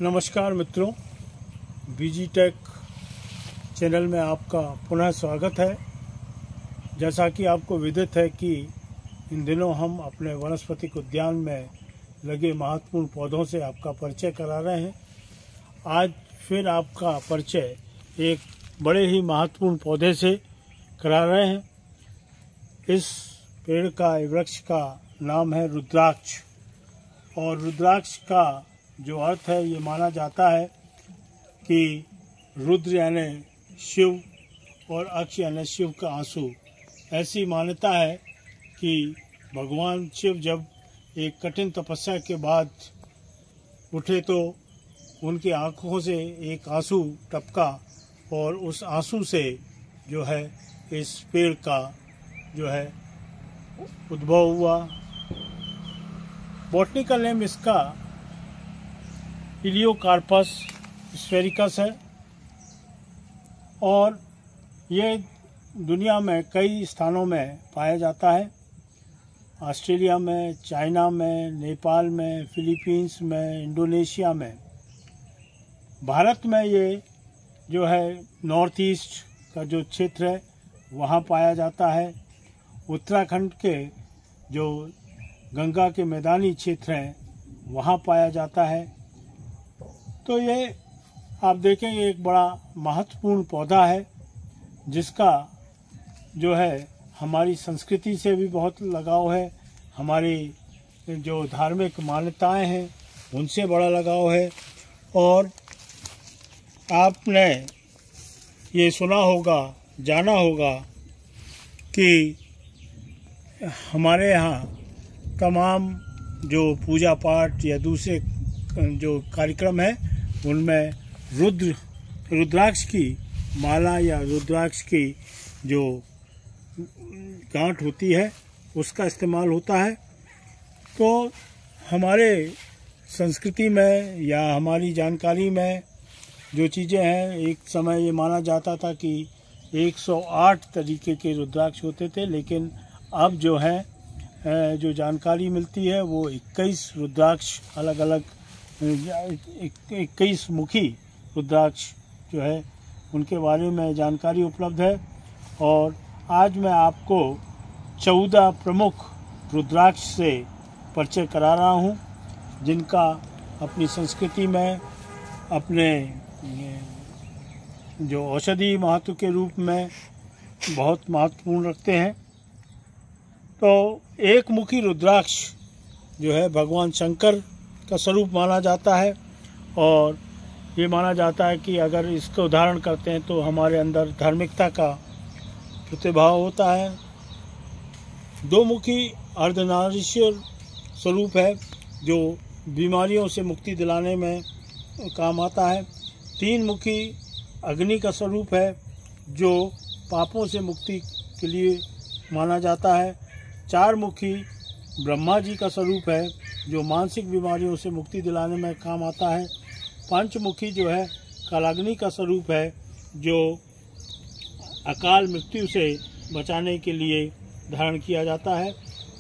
नमस्कार मित्रों, बीजी take channel में आपका पुनः स्वागत है। जैसा कि आपको विदित है कि इन दिनों हम अपने वनस्पतिक उद्यान में लगे महत्वपूर्ण पौधों से आपका परिचय करा रहे हैं। आज फिर आपका परिचय एक बड़े ही महत्वपूर्ण पौधे से करा रहे हैं। इस पेड़ का वृक्ष का नाम है रुद्राक्ष, और रुद्राक्ष का जो अर्थ है ये माना जाता है कि रुद्र यानी शिव और अक्ष यानी शिव का आंसू। ऐसी मान्यता है कि भगवान शिव जब एक कठिन तपस्या के बाद उठे तो उनकी आंखों से एक आंसू टपका और उस आंसू से जो है इस पेड़ का जो है उद्भव हुआ। बॉटनिकल नेम इसका इलियोकार्पस स्फेरिकस है और ये दुनिया में कई स्थानों में पाया जाता है। ऑस्ट्रेलिया में, चाइना में, नेपाल में, फिलीपींस में, इंडोनेशिया में। भारत में ये जो है नॉर्थ ईस्ट का जो क्षेत्र है वहाँ पाया जाता है। उत्तराखंड के जो गंगा के मैदानी क्षेत्र हैं वहाँ पाया जाता है। तो ये आप देखेंगे एक बड़ा महत्वपूर्ण पौधा है जिसका जो है हमारी संस्कृति से भी बहुत लगाव है, हमारी जो धार्मिक मान्यताएं हैं उनसे बड़ा लगाव है। और आपने ये सुना होगा, जाना होगा कि हमारे यहाँ तमाम जो पूजा पाठ या दूसरे जो कार्यक्रम है उनमें रुद्राक्ष की माला या रुद्राक्ष की जो गांठ होती है उसका इस्तेमाल होता है। तो हमारे संस्कृति में या हमारी जानकारी में जो चीज़ें हैं, एक समय ये माना जाता था कि 108 तरीके के रुद्राक्ष होते थे, लेकिन अब जो है जो जानकारी मिलती है वो 21 रुद्राक्ष अलग अलग 21 मुखी रुद्राक्ष जो है उनके बारे में जानकारी उपलब्ध है। और आज मैं आपको 14 प्रमुख रुद्राक्ष से परिचय करा रहा हूँ जिनका अपनी संस्कृति में अपने जो औषधि महत्व के रूप में बहुत महत्वपूर्ण रखते हैं। तो एक मुखी रुद्राक्ष जो है भगवान शंकर का स्वरूप माना जाता है, और ये माना जाता है कि अगर इसको धारण करते हैं तो हमारे अंदर धार्मिकता का प्रतिभाव होता है। दो मुखी अर्धनारीश्वर स्वरूप है जो बीमारियों से मुक्ति दिलाने में काम आता है। 3 मुखी अग्नि का स्वरूप है जो पापों से मुक्ति के लिए माना जाता है। 4 मुखी ब्रह्मा जी का स्वरूप है जो मानसिक बीमारियों से मुक्ति दिलाने में काम आता है। 5 मुखी जो है कालाग्नि का स्वरूप है जो अकाल मृत्यु से बचाने के लिए धारण किया जाता है।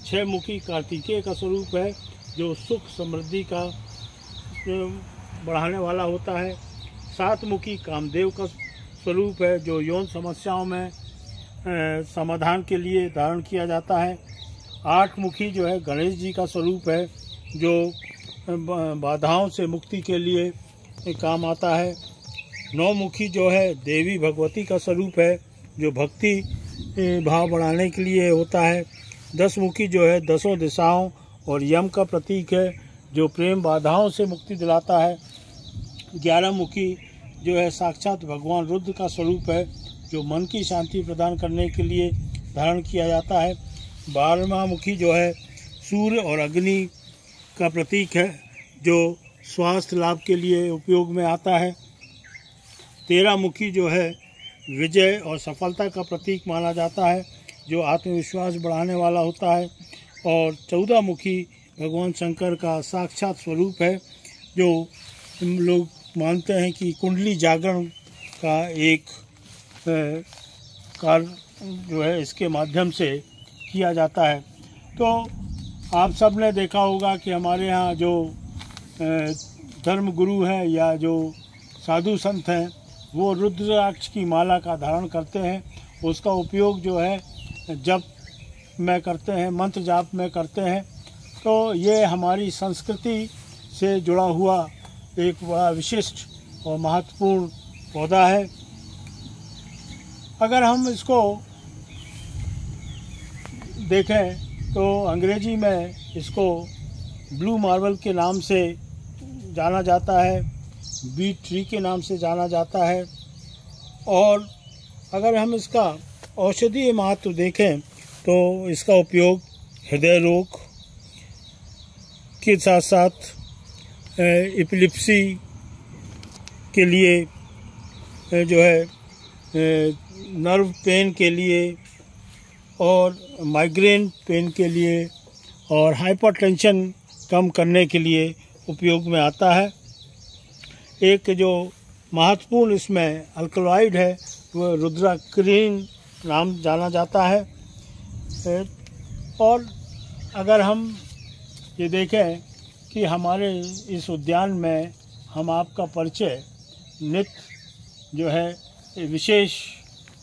6 मुखी कार्तिकेय का स्वरूप है जो सुख समृद्धि का बढ़ाने वाला होता है। 7 मुखी कामदेव का स्वरूप है जो यौन समस्याओं में समाधान के लिए धारण किया जाता है। 8 मुखी जो है गणेश जी का स्वरूप है जो बाधाओं से मुक्ति के लिए काम आता है। 9 मुखी जो है देवी भगवती का स्वरूप है जो भक्ति भाव बढ़ाने के लिए होता है। 10 मुखी जो है 10 दिशाओं और यम का प्रतीक है जो प्रेम बाधाओं से मुक्ति दिलाता है। 11 मुखी जो है साक्षात भगवान रुद्र का स्वरूप है जो मन की शांति प्रदान करने के लिए धारण किया जाता है। 12वां मुखी जो है सूर्य और अग्नि का प्रतीक है जो स्वास्थ्य लाभ के लिए उपयोग में आता है। 13 मुखी जो है विजय और सफलता का प्रतीक माना जाता है जो आत्मविश्वास बढ़ाने वाला होता है। और 14 मुखी भगवान शंकर का साक्षात स्वरूप है जो हम लोग मानते हैं कि कुंडली जागरण का एक कार्य जो है इसके माध्यम से किया जाता है। तो आप सब ने देखा होगा कि हमारे यहाँ जो धर्म गुरु हैं या जो साधु संत हैं वो रुद्राक्ष की माला का धारण करते हैं। उसका उपयोग जो है जप में करते हैं, मंत्र जाप में करते हैं। तो ये हमारी संस्कृति से जुड़ा हुआ एक बड़ा विशिष्ट और महत्वपूर्ण पौधा है। अगर हम इसको देखें तो अंग्रेजी में इसको ब्लू मार्बल के नाम से जाना जाता है, बीट ट्री के नाम से जाना जाता है। और अगर हम इसका औषधीय महत्व देखें तो इसका उपयोग हृदय रोग के साथ साथ एपिलेप्सी के लिए जो है, नर्व पेन के लिए और माइग्रेन पेन के लिए और हाइपरटेंशन कम करने के लिए उपयोग में आता है। एक जो महत्वपूर्ण इसमें अल्कलॉइड है वो रुद्राक्रीन नाम जाना जाता है। और अगर हम ये देखें कि हमारे इस उद्यान में हम आपका परिचय नित्य जो है विशेष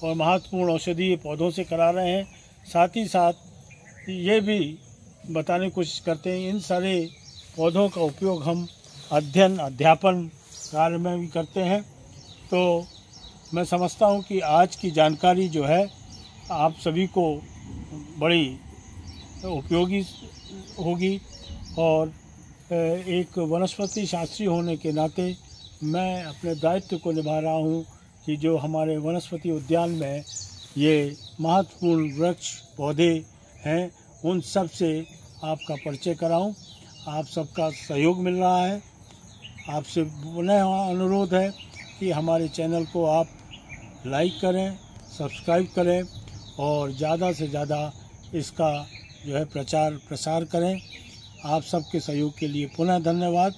और महत्वपूर्ण औषधीय पौधों से करा रहे हैं। साथ ही साथ ये भी बताने की कोशिश करते हैं इन सारे पौधों का उपयोग हम अध्ययन अध्यापन कार्य में भी करते हैं। तो मैं समझता हूँ कि आज की जानकारी जो है आप सभी को बड़ी उपयोगी होगी। और एक वनस्पति शास्त्री होने के नाते मैं अपने दायित्व को निभा रहा हूँ कि जो हमारे वनस्पति उद्यान में ये महत्वपूर्ण वृक्ष पौधे हैं उन सब से आपका परिचय कराऊं। आप सबका सहयोग मिल रहा है। आपसे पुनः अनुरोध है कि हमारे चैनल को आप लाइक करें, सब्सक्राइब करें और ज़्यादा से ज़्यादा इसका जो है प्रचार प्रसार करें। आप सबके सहयोग के लिए पुनः धन्यवाद।